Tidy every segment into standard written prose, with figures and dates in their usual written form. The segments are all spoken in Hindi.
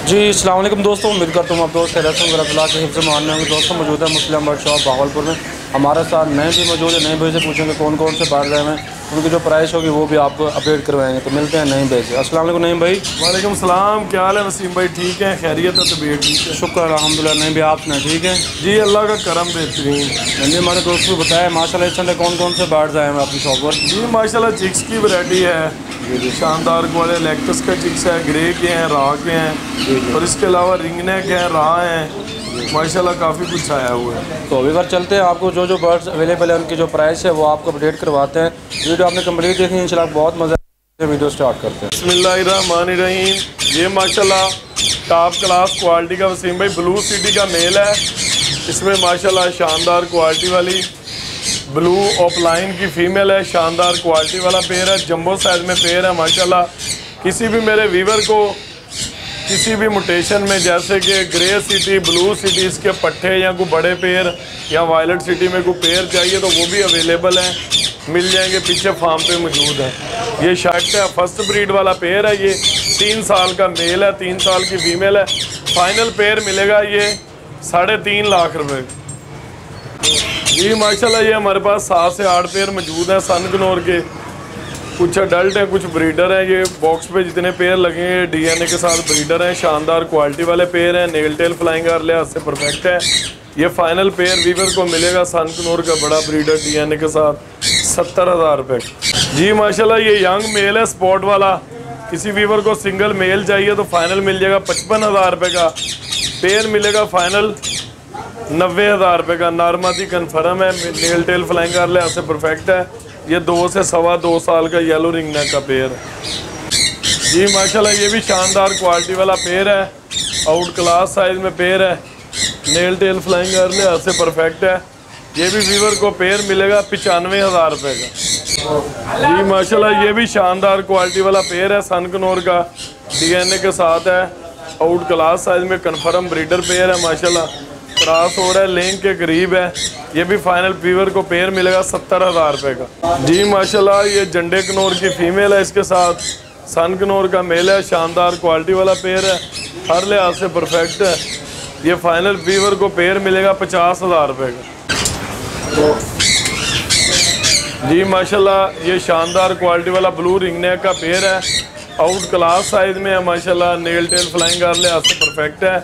जी अस्सलाम वालेकुम दोस्तों, उम्मीद करता हूँ आप दोस्त खैरियत से अल्लाह के हिफ्ज़ में मानने होंगे। दोस्तों मौजूद है मुस्लिम बर्ड शॉप भागलपुर में। हमारे साथ नए भी मौजूद है। नए भाई से पूछेंगे कौन कौन से बाढ़ रहे हैं, उनकी जो प्राइस होगी वो भी आपको अपडेट करवाएंगे। तो मिलते हैं नईम भाई से। अस्सलाम वालेकुम नईम भाई। वालेकुम सलाम, क्या हाल है वसीम भाई? ठीक है, खैरियत है, तबीयत ठीक है? शुक्र अल्हम्दुलिल्लाह। नईम भाई आप सुनाए ठीक है? जी अल्लाह का करम बेहतरीन। नईम भाई हमारे दोस्त को बताया माशाल्लाह इस समय कौन कौन से बाढ़ आए हैं अपनी शॉप पर? जी माशाल्लाह चिक्स की वैरायटी है, शानदार वाले लेक्टस का चिक्स है, ग्रे के हैं, रा के हैं और इसके अलावा रिंगनेक है, रा हैं, माशाल्लाह काफ़ी कुछ आया हुआ है। तो अभी बार चलते हैं, आपको जो जो बर्ड्स अवेलेबल है उनकी जो प्राइस है वो आपको अपडेट करवाते हैं। वीडियो आपने कंप्लीट देखी इंशाल्लाह बहुत मज़ा है। वीडियो स्टार्ट करते हैं। बिस्मिल्लाहिर्रहमानिर्रहीम। ये माशाल्लाह टॉप क्लास क्वालिटी का वसीम भाई ब्लू सिटी का मेल है। इसमें माशाल्लाह शानदार क्वालिटी वाली ब्लू ऑफलाइन की फ़ीमेल है, शानदार क्वालिटी वाला पेयर है, जंबो साइज़ में पेयर है माशाल्लाह। किसी भी मेरे वीवर को किसी भी मुटेशन में जैसे कि ग्रे सिटी, ब्लू सिटी, इसके पट्टे या कोई बड़े पेयर या वायलेट सिटी में कोई पेयर चाहिए तो वो भी अवेलेबल है, मिल जाएंगे, पीछे फार्म पे मौजूद है। ये शर्ट है, फर्स्ट ब्रीड वाला पेयर है। ये 3 साल का मेल है, 3 साल की फीमेल है। फाइनल पेयर मिलेगा ये 3.5 लाख रुपए। जी माशाल्लाह ये हमारे पास 7 से 8 पेयर मौजूद हैं सनगनोर के। कुछ अडल्ट हैं, कुछ ब्रीडर हैं। ये बॉक्स पे जितने पेयर लगे हैं डीएनए के साथ ब्रीडर हैं, शानदार क्वालिटी वाले पेयर हैं, नेल टेल फ्लाइंग हर लिहाज से परफेक्ट है। ये फाइनल पेयर वीवर को मिलेगा सनगनोर का बड़ा ब्रीडर डीएनए के साथ 70,000 रुपये। जी माशाल्लाह ये यंग मेल है स्पॉट वाला। किसी वीवर को सिंगल मेल चाहिए तो फाइनल मिल जाएगा 55,000 रुपये का। पेयर मिलेगा फाइनल 90,000 रुपये का। नॉर्मली कन्फर्म है, नेल टेल फ्लाइंग कर लिहाज से परफेक्ट है। ये 2 से सवा 2 साल का येलो रिंग नेक का पेयर है। जी माशाल्लाह ये भी शानदार क्वालिटी वाला पेयर है, आउट क्लास साइज में पेयर है, नेल टेल फ्लाइंग कर लिहाज से परफेक्ट है। ये भी वीवर को पेयर मिलेगा 95,000 रुपये का। जी माशाल्लाह ये भी शानदार क्वालिटी वाला पेयर है, सनगनोर का डीएनए के साथ है, आउट क्लास साइज में कन्फर्म ब्रीडर पेयर है माशाल्लाह। क्रॉस हो रहा है, लेंग के करीब है। ये भी फाइनल वीवर को पेयर मिलेगा 70,000 रुपये का। जी माशाल्लाह ये जंडे कनौर की फीमेल है, इसके साथ सन कनौर का मेल है, शानदार क्वालिटी वाला पेयर है, हर लिहाज से परफेक्ट है। ये फाइनल वीवर को पेयर मिलेगा 50,000 रुपये का। जी माशाल्लाह ये शानदार क्वालिटी वाला ब्लू रिंग नेक का पेयर है, आउट क्लास साइज में है माशाल्लाह, नेल टेल फ्लाइंग कर लिहाज से परफेक्ट है।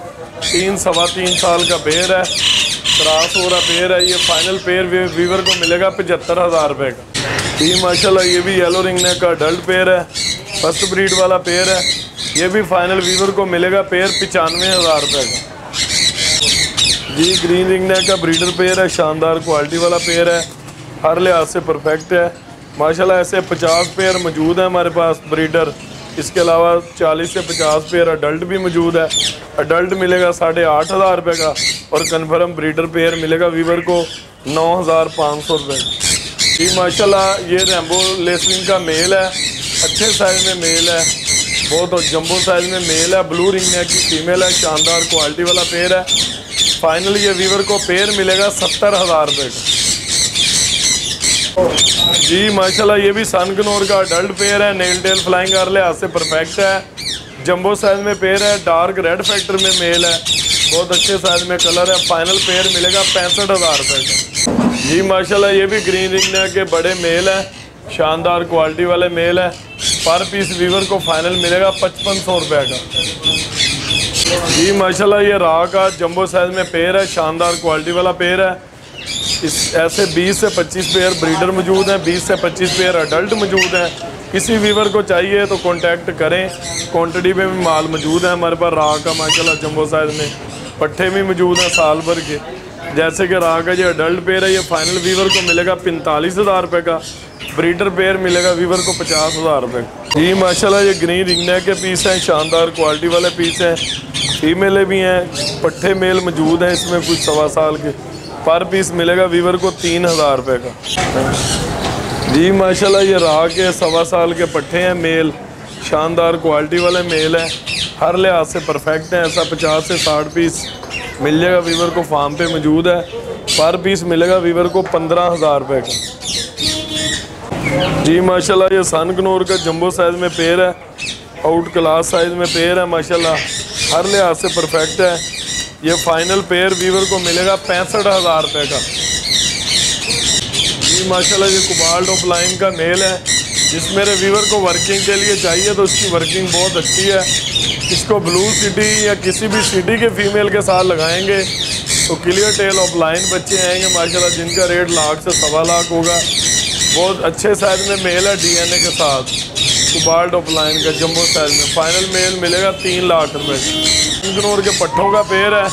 3 सवा 3 साल का पेयर है, क्रॉस हो रहा पेयर है। ये फाइनल पेयर वीवर को मिलेगा 75,000 रुपये का। जी माशाल्लाह ये भी येलो रिंग नेक का अडल्ट पेयर है, फर्स्ट ब्रीड वाला पेयर है। ये भी फाइनल वीवर को मिलेगा पेयर 95,000 रुपये का। जी ग्रीन रिंग नेक का ब्रीडर पेयर है, शानदार क्वालिटी वाला पेयर है, हर लिहाज से परफेक्ट है माशाल्लाह। ऐसे 50 पेयर मौजूद हैं हमारे पास ब्रीडर। इसके अलावा 40 से 50 पेयर अडल्ट भी मौजूद है। अडल्ट मिलेगा 8,500 रुपये का और कन्फर्म ब्रीडर पेयर मिलेगा वीवर को 9,500 रुपये। जी माशाल्लाह ये रैम्बो लेसविंग का मेल है, अच्छे साइज़ में मेल है, बहुत जंबो साइज़ में मेल है, ब्लू रिंग नेक की फीमेल है, शानदार क्वालिटी वाला पेयर है। फाइनल ये वीवर को पेयर मिलेगा 70,000 रुपये का। जी माशाल्लाह ये भी सनगनौर का अडल्ट पेयर है, नेल टेल फ्लाइंग कर लिहाज से परफेक्ट है, जंबो साइज में पेयर है, डार्क रेड फैक्टर में मेल है, बहुत अच्छे साइज में कलर है। फाइनल पेयर मिलेगा 65,000 रुपये का। जी माशाल्लाह ये भी ग्रीन रिंग नेक के बड़े मेल है, शानदार क्वालिटी वाले मेल है। पर पीस वीवर को फाइनल मिलेगा 5500 रुपये का। जी माशाल्लाह ये रा का जंबो साइज में पेयर है, शानदार क्वालिटी वाला पेयर है। इस ऐसे 20 से 25 पेयर ब्रीडर मौजूद हैं, 20 से 25 पेयर अडल्ट मौजूद हैं। किसी वीवर को चाहिए तो कांटेक्ट करें, क्वांटिटी में भी माल मौजूद है हमारे पास। रा का माशाल्लाह जंबो साइज में पट्टे भी मौजूद हैं साल भर के। जैसे कि रा का ये अडल्ट पेयर है, ये फाइनल वीवर को मिलेगा 45,000 रुपये का। ब्रीडर पेयर मिलेगा वीवर को 50,000 रुपये। जी माशाल्लाह ये ग्रीन रिंग नेक के पीस हैं, शानदार क्वालिटी वाले पीस हैं, फीमेलें भी हैं, पट्टे मेल मौजूद हैं इसमें कुछ सवा साल के। पर पीस मिलेगा वीवर को 3,000 रुपये का। जी माशाल्लाह ये रा के सवा साल के पट्टे हैं मेल, शानदार क्वालिटी वाले मेल हैं, हर लिहाज से परफेक्ट हैं। ऐसा 50 से 60 पीस मिल जाएगा वीवर को, फार्म पे मौजूद है। पर पीस मिलेगा वीवर को 15,000 रुपये का। जी माशाल्लाह ये सनगनौर का जंबो साइज़ में पेयर है, आउट क्लास साइज़ में पेयर है माशाल्लाह, हर लिहाज से परफेक्ट है। ये फाइनल पेयर वीवर को मिलेगा 65,000 रुपये का। जी माशाल्लाह ये कुबाल्ट ऑफलाइन का मेल है। जिस मेरे वीवर को वर्किंग के लिए चाहिए तो उसकी वर्किंग बहुत अच्छी है। इसको ब्लू सिटी या किसी भी सिटी के फीमेल के साथ लगाएंगे तो क्लियर टेल ऑफलाइन बच्चे आएंगे माशाल्लाह, जिनका रेट लाख से 1.25 लाख होगा। बहुत अच्छे साइज में मेल है DNA के साथ, कुबाल्ट ऑफलाइन का जंबो साइज में। फाइनल मेल मिलेगा 3 लाख रुपये। इंगनोर के पट्ठों का पेयर है,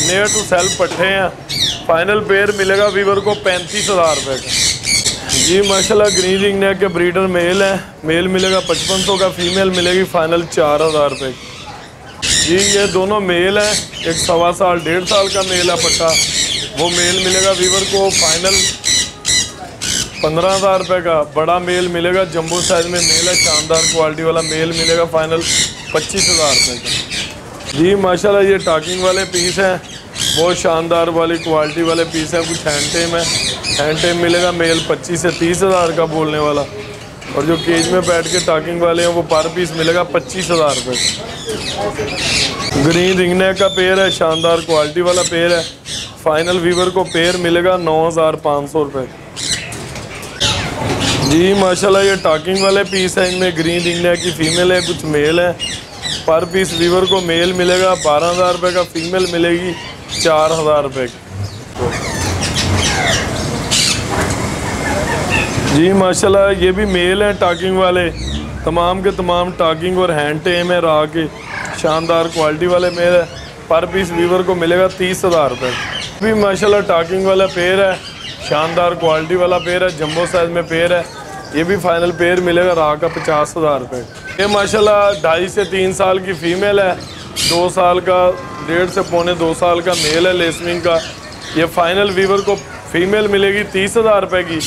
नियर टू सेल्फ पट्ठे हैं। फाइनल पेयर मिलेगा वीवर को 35,000 रुपये का। जी माशाल्लाह ग्रीन रिंग नेक के ब्रीडर मेल है, मेल मिलेगा 5500 का, फीमेल मिलेगी फाइनल 4000 रुपये की। जी ये दोनों मेल हैं, एक 1.25 साल 1.5 साल का मेल है पट्टा, वो मेल मिलेगा वीवर को फाइनल 15,000 रुपये का। बड़ा मेल मिलेगा जंबो साइज में मेल है, शानदार क्वालिटी वाला मेल मिलेगा फाइनल 25,000 रुपये का। जी माशाल्लाह ये टॉकिंग वाले पीस हैं, बहुत शानदार वाली क्वालिटी वाले पीस हैं। कुछ हैंड टेम है, हैंड टेम मिलेगा मेल 25 से 30,000 का बोलने वाला, और जो केज में बैठ के टॉकिंग वाले हैं वो पर पीस मिलेगा 25,000 रुपये का। ग्रीन रिंग नेक का पेयर है, शानदार क्वालिटी वाला पेयर है। फाइनल वीवर को पेयर मिलेगा 9,500 रुपये। जी माशाल्लाह ये टॉकिंग वाले पीस हैं, इनमें ग्रीन रिंग नेक की फीमेल है, कुछ मेल है। पर पीस वीवर को मेल मिलेगा 12,000 रुपये का, फीमेल मिलेगी 4,000 रुपये की। जी माशाल्लाह ये भी मेल हैं टॉकिंग वाले, तमाम के तमाम टॉकिंग और हैंड टेम है रहा के, शानदार क्वालिटी वाले मेल है। पर पीस वीवर को मिलेगा 30,000 रुपये। भी माशाल्लाह टॉकिंग वाला पेयर है, शानदार क्वालिटी वाला पेयर है, जंबो साइज में पेयर है। ये भी फाइनल पेयर मिलेगा रहा का 50,000 रुपये। ये माशाल्लाह 2.5 से 3 साल की फ़ीमेल है, 2 साल का 1.5 से पौने 2 साल का मेल है लेसमिंग का। ये फाइनल वीवर को फीमेल मिलेगी 30,000 रुपये की,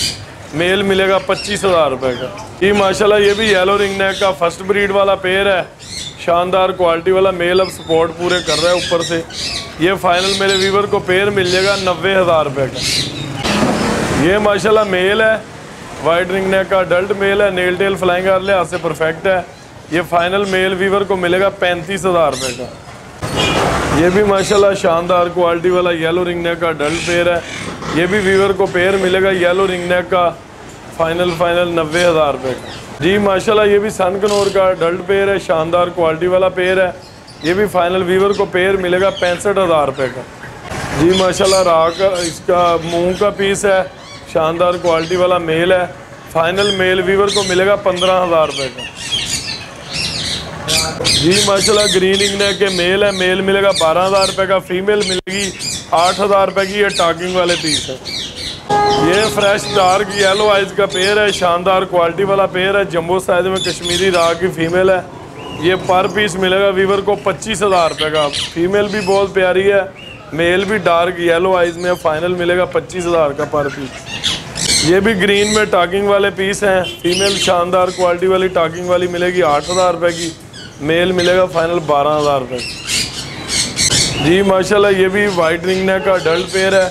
मेल मिलेगा 25,000 रुपये का। ये माशाल्लाह ये भी येलो रिंग नेक का फर्स्ट ब्रीड वाला पेयर है, शानदार क्वालिटी वाला मेल, अब सपोर्ट पूरे कर रहा है ऊपर से। ये फाइनल मेरे वीवर को पेयर मिल जाएगा 90,000 रुपये का। ये माशाल्लाह मेल है, वाइट रिंग नेक का अडल्ट मेल है, नेल टेल फ्लाइंग कर लिहाज से परफेक्ट है। ये फाइनल मेल वीवर को मिलेगा 35,000 रुपये का। ये भी माशाल्लाह शानदार क्वालिटी वाला येलो रिंग नेक का अडल्ट पेयर है। ये भी वीवर को पेयर मिलेगा येलो रिंग नेक का फाइनल 90,000 रुपये का। जी माशाल्लाह ये भी सन कनौर का अडल्ट पेयर है, शानदार क्वालिटी वाला पेयर है। ये भी फाइनल वीवर को पेयर मिलेगा 65,000 रुपये का। जी माशाल्लाह राह का इसका मुंह का पीस है, शानदार क्वालिटी वाला मेल है। फाइनल मेल वीवर को मिलेगा 15,000 रुपये का। जी माशाल्लाह ग्रीन रिंग नेक के मेल है, मेल मिलेगा 12,000 रुपये का, फीमेल मिलेगी 8,000 रुपये की। ये टॉकिंग वाले पीस है। ये फ्रेश डार्क येलो आइज का पेयर है, शानदार क्वालिटी वाला पेयर है, जंबो साइज में कश्मीरी राह की फीमेल है। ये पर पीस मिलेगा वीवर को 25,000 रुपये का। फीमेल भी बहुत प्यारी है, मेल भी डार्क येलो आइज में, फाइनल मिलेगा 25,000 का पर पीस। ये भी ग्रीन में टॉकिंग वाले पीस हैं, फीमेल शानदार क्वालिटी वाली टॉकिंग वाली मिलेगी 8,000 रुपये की, मेल मिलेगा फाइनल 12,000 रुपये। जी माशाल्लाह ये भी वाइट रिंग नेक का अडल्ट पेयर है,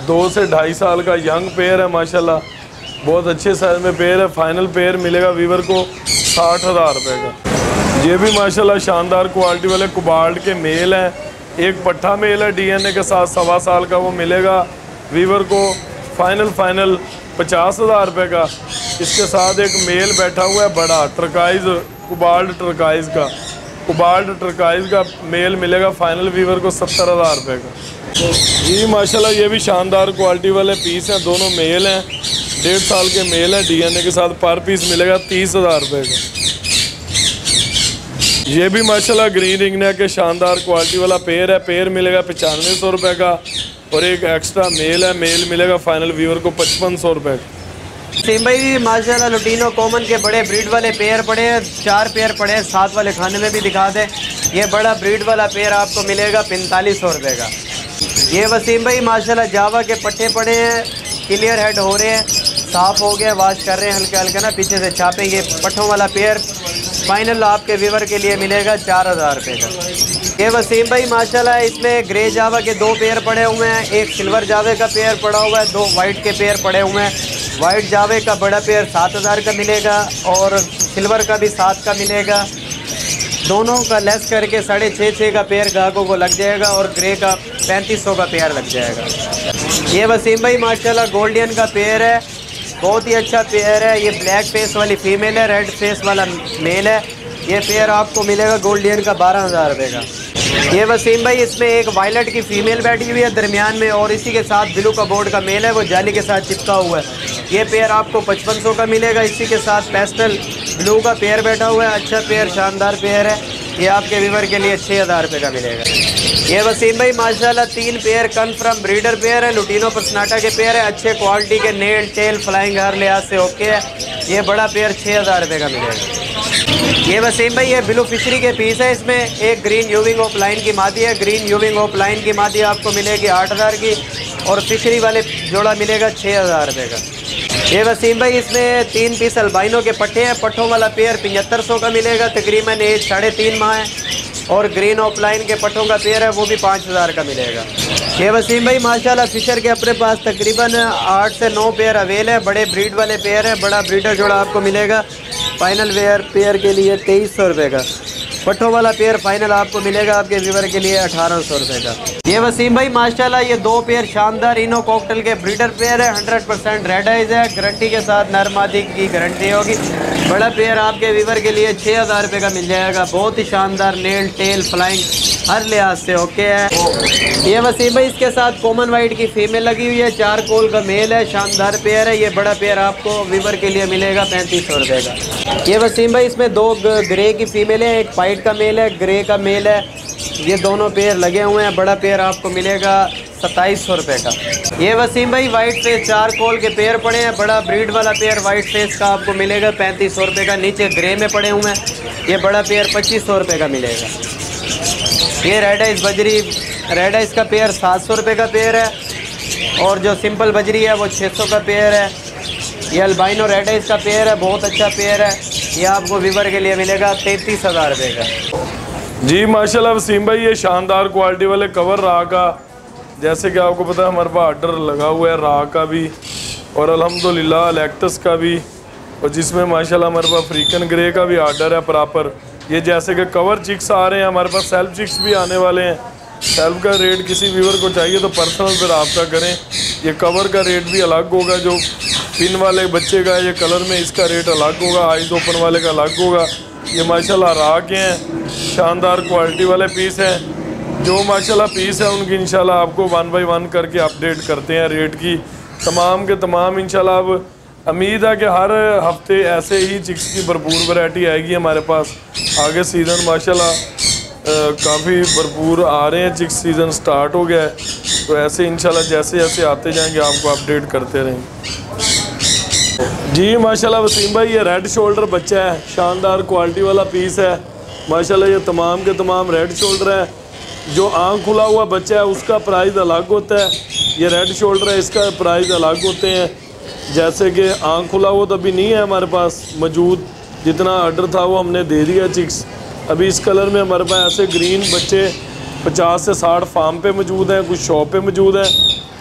2 से 2.5 साल का यंग पेयर है माशाल्लाह, बहुत अच्छे साइज में पेयर है। फाइनल पेयर मिलेगा वीवर को 60,000 रुपये का। ये भी माशाल्लाह शानदार क्वालिटी वाले कुबाल्ट के मेल हैं, एक पट्ठा मेल है DNA के साथ 1.25 साल का, वो मिलेगा वीवर को फाइनल 50,000 रुपये का। इसके साथ एक मेल बैठा हुआ है बड़ा टर्काइज, कुबाल्ट टर्काइज का, कुबाल्ट टर्काइज का मेल मिलेगा फाइनल वीवर को 70,000 रुपये का। जी माशाल्लाह ये भी शानदार क्वालिटी वाले पीस हैं, दोनों मेल हैं, 1.5 साल के मेल हैं, DNA के साथ पर पीस मिलेगा 30,000 रुपये का। ये भी माशाल्लाह ग्रीन रिंग नेक के शानदार क्वालिटी वाला पेयर है, पेयर मिलेगा 9500 रुपये का, और एक एक्स्ट्रा मेल है, मेल मिलेगा फाइनल वीवर को 5500 रुपये का। सीम भाई माशाल्लाह लुटीनो कॉमन के बड़े ब्रीड वाले पेयर पड़े हैं, 4 पेयर पड़े हैं, साथ वाले खाने में भी दिखा दें। ये बड़ा ब्रीड वाला पेयर आपको मिलेगा 4500 रुपये का। ये वसीम भाई माशाल्लाह जावा के पट्टे पड़े हैं, क्लियर हेड हो रहे हैं, साफ़ हो गया, वाश कर रहे हैं हल्के हल्के ना, पीछे से छापेंगे। पट्टों वाला पेयर फाइनल आपके व्यूवर के लिए मिलेगा 4,000 रुपये का। ये वसीम भाई माशाल्लाह इसमें ग्रे जावा के 2 पेयर पड़े हुए हैं, एक सिल्वर जावे का पेयर पड़ा हुआ है, 2 वाइट के पेयर पड़े हुए हैं। वाइट जावे का बड़ा पेयर 7,000 का मिलेगा, और सिल्वर का भी 7 का मिलेगा। दोनों का लेस करके 650 का पेयर ग्राहकों को लग जाएगा और ग्रे का 3500 का पेयर लग जाएगा। ये वसीम भाई माशाल्लाह गोल्डन का पेयर है, बहुत ही अच्छा पेयर है। ये ब्लैक फेस वाली फीमेल है, रेड फेस वाला मेल है। ये पेयर आपको मिलेगा गोल्डन का 12,000 रुपये का। ये वसीम भाई इसमें एक वायलेट की फ़ीमेल बैठी हुई है दरमियान में और इसी के साथ ब्लू का बोर्ड का मेल है, वो जाली के साथ चिपका हुआ है। ये पेयर आपको 5500 का मिलेगा। इसी के साथ पेस्टल ब्लू का पेयर बैठा हुआ है, अच्छा पेयर, शानदार पेयर है। ये आपके व्यूवर के लिए 6000 रुपये का मिलेगा। ये वसीम भाई माशाल्लाह 3 पेयर कन्फर्म ब्रीडर पेयर है, लुटीनो पर्सनाटा के पेयर है, अच्छे क्वालिटी के, नेल टेल फ्लाइंग हर लिहाज से ओके है। ये बड़ा पेयर 6000 रुपये का मिलेगा। ये वसीम भाई ये ब्लू फिशरी के पीस है, इसमें एक ग्रीन यूविंग ऑफ लाइन की मादी है। ग्रीन यूविंग ऑफ लाइन की मादी आपको मिलेगी 8000 की और फिशरी वाले जोड़ा मिलेगा 6000 रुपये का। ये वसीम भाई इसमें 3 पीस अल्बाइनो के पट्टे हैं, पट्टों वाला पेयर 7500 का मिलेगा, तकरीबन एज 3.5 माह है। और ग्रीन ऑफलाइन के पट्टों का पेयर है, वो भी 5000 का मिलेगा। ये वसीम भाई माशाल्लाह फिशर के अपने पास तकरीबन 8 से 9 पेयर अवेल है, बड़े ब्रीड वाले पेयर है। बड़ा ब्रीडर जोड़ा आपको मिलेगा फाइनल वेयर पेयर के लिए 2300 रुपये का। पट्टों वाला पेयर फाइनल आपको मिलेगा आपके व्यूवर के लिए 1800 रुपये का। ये वसीम भाई माशाल्लाह ये 2 पेयर शानदार इनो कॉकटेल के ब्रीडर पेयर है, 100% रेड आइज है, गारंटी के साथ नर मादी की गारंटी होगी। बड़ा पेयर आपके व्यूवर के लिए 6000 रुपये का मिल जाएगा। बहुत ही शानदार, नेल टेल फ्लाइंग हर लिहाज से ओके है। ये वसीम भाई इसके साथ कॉमन वाइट की फीमेल लगी हुई है, 4 कोल का मेल है, शानदार पेयर है। ये बड़ा पेयर आपको व्यूवर के लिए मिलेगा 3500 रुपये का। ये वसीम भाई इसमें 2 ग्रे की फीमेल है, एक वाइट का मेल है, ग्रे का मेल है। ये दोनों पेयर लगे हुए हैं। बड़ा पेयर आपको मिलेगा 2700 रुपये का। ये वसीम भाई वाइट फेस 4 कोल के पेयर पड़े हैं, बड़ा ब्रीड वाला पेयर वाइट फेस का आपको मिलेगा 3500 रुपये का। नीचे ग्रे में पड़े हुए हैं, ये बड़ा पेयर 2500 रुपये का मिलेगा। ये रेड आइस बजरी, रेड आइस का पेयर 700 रुपये का पेयर है और जो सिंपल बजरी है वो 600 का पेयर है। ये अल्बाइनो रेड आइस का पेयर है, बहुत अच्छा पेयर है। ये आपको व्यूवर के लिए मिलेगा 33,000 रुपये का। जी माशाल्लाह वसीम भाई ये शानदार क्वालिटी वाले कवर राह का, जैसे कि आपको पता है हमारे पास ऑर्डर लगा हुआ है राह का भी और अल्हम्दुलिल्लाह लैक्टस का भी, और जिसमें माशाल्लाह हमारे पास अफ्रीकन ग्रे का भी ऑर्डर है प्रॉपर। ये जैसे कि कवर चिक्स आ रहे हैं, हमारे पास सेल्फ चिक्स भी आने वाले हैं। सेल्फ का रेट किसी व्यूवर को चाहिए तो पर्सनल पे रब्ता करें। ये कवर का रेट भी अलग होगा, जो पिन वाले बच्चे का ये कलर में इसका रेट अलग होगा, आइज ओपन वाले का अलग होगा। ये माशाल्लाह राह के हैं, शानदार क्वालिटी वाले पीस हैं। जो माशाल्लाह पीस है उनकी इंशाल्लाह आपको 1 बाय 1 करके अपडेट करते हैं रेट की, तमाम के तमाम। इंशाल्लाह अब उम्मीद है कि हर हफ्ते ऐसे ही चिक्स की भरपूर वैरायटी आएगी हमारे पास। आगे सीज़न माशाल्लाह काफ़ी भरपूर आ रहे हैं, चिक्स सीज़न स्टार्ट हो गया है, तो ऐसे इंशाल्लाह जैसे जैसे आते जाएंगे आपको अपडेट करते रहेंगे। जी माशाल्लाह वसीम भाई ये रेड शोल्डर बच्चा है, शानदार क्वालिटी वाला पीस है माशाल्लाह। ये तमाम के तमाम रेड शोल्डर है। जो आँख खुला हुआ बच्चा है उसका प्राइस अलग होता है, ये रेड शोल्डर है इसका प्राइस अलग होते हैं। जैसे कि आँख खुला हुआ तो अभी नहीं है हमारे पास मौजूद, जितना ऑर्डर था वो हमने दे दिया चिक्स। अभी इस कलर में हमारे पास ऐसे ग्रीन बच्चे 50 से 60 फार्म पे मौजूद हैं, कुछ शॉप पे मौजूद हैं।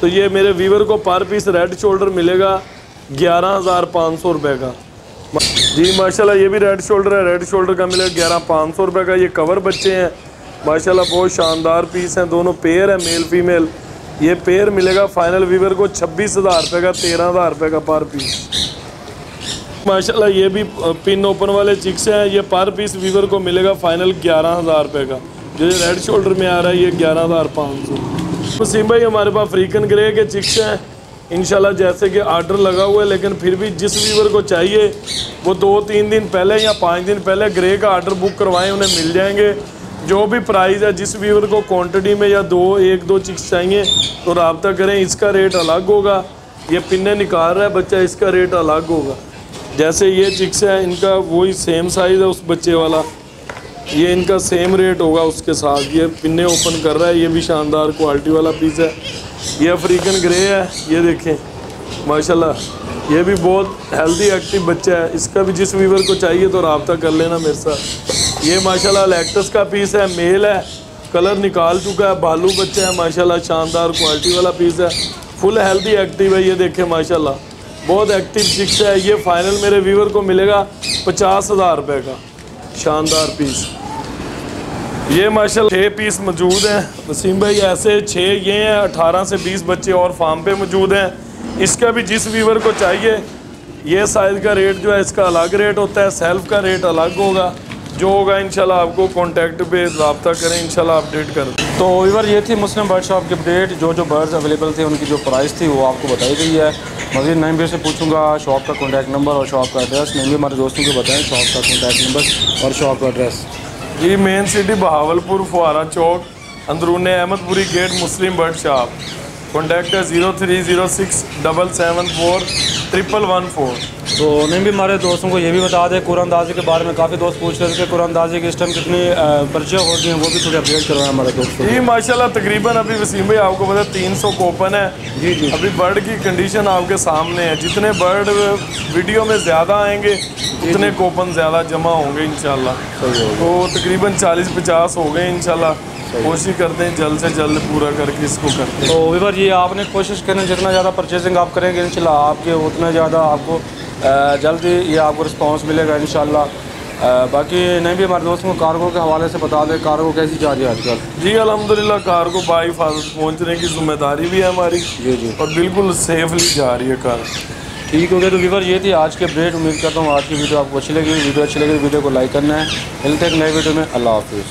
तो ये मेरे व्यूवर को पर पीस रेड शोल्डर मिलेगा 11,500 रुपये का। जी माशाल्लाह ये भी रेड शोल्डर है, रेड शोल्डर का मिलेगा 11,500 रुपये का। ये कवर बच्चे हैं माशाल्लाह, बहुत शानदार पीस हैं, दोनों पेयर है मेल फीमेल। ये पेयर मिलेगा फाइनल व्यूवर को 26,000 रुपये का, 13,000 रुपये का पर पीस। माशाल्लाह ये भी पिन ओपन वाले चिक्स हैं, ये पर पीस व्यूवर को मिलेगा फाइनल 11,000 रुपये का। जो ये रेड शोल्डर में आ रहा है ये 11,500। वसीम भाई हमारे पास अफ्रीकन ग्रे के चिक्स हैं इंशाल्लाह, जैसे कि ऑर्डर लगा हुआ है, लेकिन फिर भी जिस व्यूवर को चाहिए वो 2-3 दिन पहले या 5 दिन पहले ग्रे का ऑर्डर बुक करवाएं, उन्हें मिल जाएंगे। जो भी प्राइस है, जिस व्यूवर को क्वांटिटी में या 1-2 चिक्स चाहिए तो रब्ता करें, इसका रेट अलग होगा। ये पिन्ने निकाल रहा है बच्चा, इसका रेट अलग होगा। जैसे ये चिक्स है इनका वही सेम साइज़ है उस बच्चे वाला, ये इनका सेम रेट होगा उसके साथ। ये पिन्ने ओपन कर रहा है, ये भी शानदार क्वालिटी वाला पीस है। ये अफ्रीकन ग्रे है, ये देखें माशाल्लाह ये भी बहुत हेल्दी एक्टिव बच्चा है। इसका भी जिस व्यूवर को चाहिए तो रब्ता कर लेना मेरे साथ। ये माशाल्लाह लैक्टस का पीस है, मेल है, कलर निकाल चुका है, भालू बच्चा है माशाल्लाह, शानदार क्वालिटी वाला पीस है, फुल हेल्दी एक्टिव है। ये देखें माशाल्लाह बहुत एक्टिव चिक्स है। ये फाइनल मेरे व्यूवर को मिलेगा 50,000 रुपये का, शानदार पीस। ये माशाल्लाह 6 पीस मौजूद हैं वसीम भाई, ऐसे 6 ये हैं। 18 से 20 बच्चे और फार्म पे मौजूद हैं। इसका भी जिस वीवर को चाहिए, ये साइज़ का रेट जो है इसका अलग रेट होता है, सेल्फ का रेट अलग होगा। जो होगा इंशाल्लाह आपको कॉन्टैक्ट पे रब्ता करें, इंशाल्लाह अपडेट कर दें। तो वीवर ये थी मुस्लिम बर्ड शॉप की अपडेट। जो बर्ड्स अवेलेबल थे उनकी जो प्राइस थी वो आपको बताई गई है। मज़ीद नईम भी से पूछूंगा शॉप का कॉन्टैक्ट नंबर और शॉप का एड्रेस। नईम भी हमारे दोस्तों को बताएं शॉप का कॉन्टैक्ट नंबर और शॉप का एड्रेस। जी मेन सिटी बहावलपुर, फुहारा चौक, अंदरून अहमदपुरी गेट, मुस्लिम बर्ड शॉप। कॉन्टैक्ट है 0306 774 11114। तो नहीं भी हमारे दोस्तों को ये भी बता दें कुरानंदाजी के बारे में। काफ़ी दोस्त पूछ रहे थे कि कुरानंदाजी के इस टाइम कितनी पर्चे हो गई हैं, वो भी थोड़ी अपडेट करवाएं हमारे दोस्तों को। जी माशाल्लाह तकरीबन अभी वसीम भाई आपको पता है 300 कोपन है। जी जी। अभी बर्ड की कंडीशन आपके सामने है। जितने बर्ड वीडियो में ज़्यादा आएंगे उतने कोपन ज़्यादा जमा होंगे इंशाल्लाह। तो तकरीबन 40-50 हो गए इंशाल्लाह। कोशिश करते हैं जल्द से जल्द पूरा करके इसको करते हैं। तो वीवर ये आपने कोशिश करें जितना ज़्यादा परचेजिंग आप करेंगे इंशाल्लाह आपके उतना ज़्यादा आपको जल्दी ये आपको रिस्पांस मिलेगा इंशाल्लाह। बाकी नहीं भी हमारे दोस्तों को कार्गो के हवाले से बता दें, कार्गो कैसी जा रही है आजकल? जी अल्हम्दुलिल्लाह कार्गो बाहिफाजत पहुँचने की जिम्मेदारी भी है हमारी। जी जी। और बिल्कुल सेफली जा रही है कार। ठीक हो गया। तो वीवर ये थी आज की अपडेट। उम्मीद करता हूँ आज की वीडियो आपको अच्छी लगी। वीडियो अच्छी लगी तो वीडियो को लाइक करना है। मिलते हैं एक नए वीडियो में। अल्लाह हाफिज़।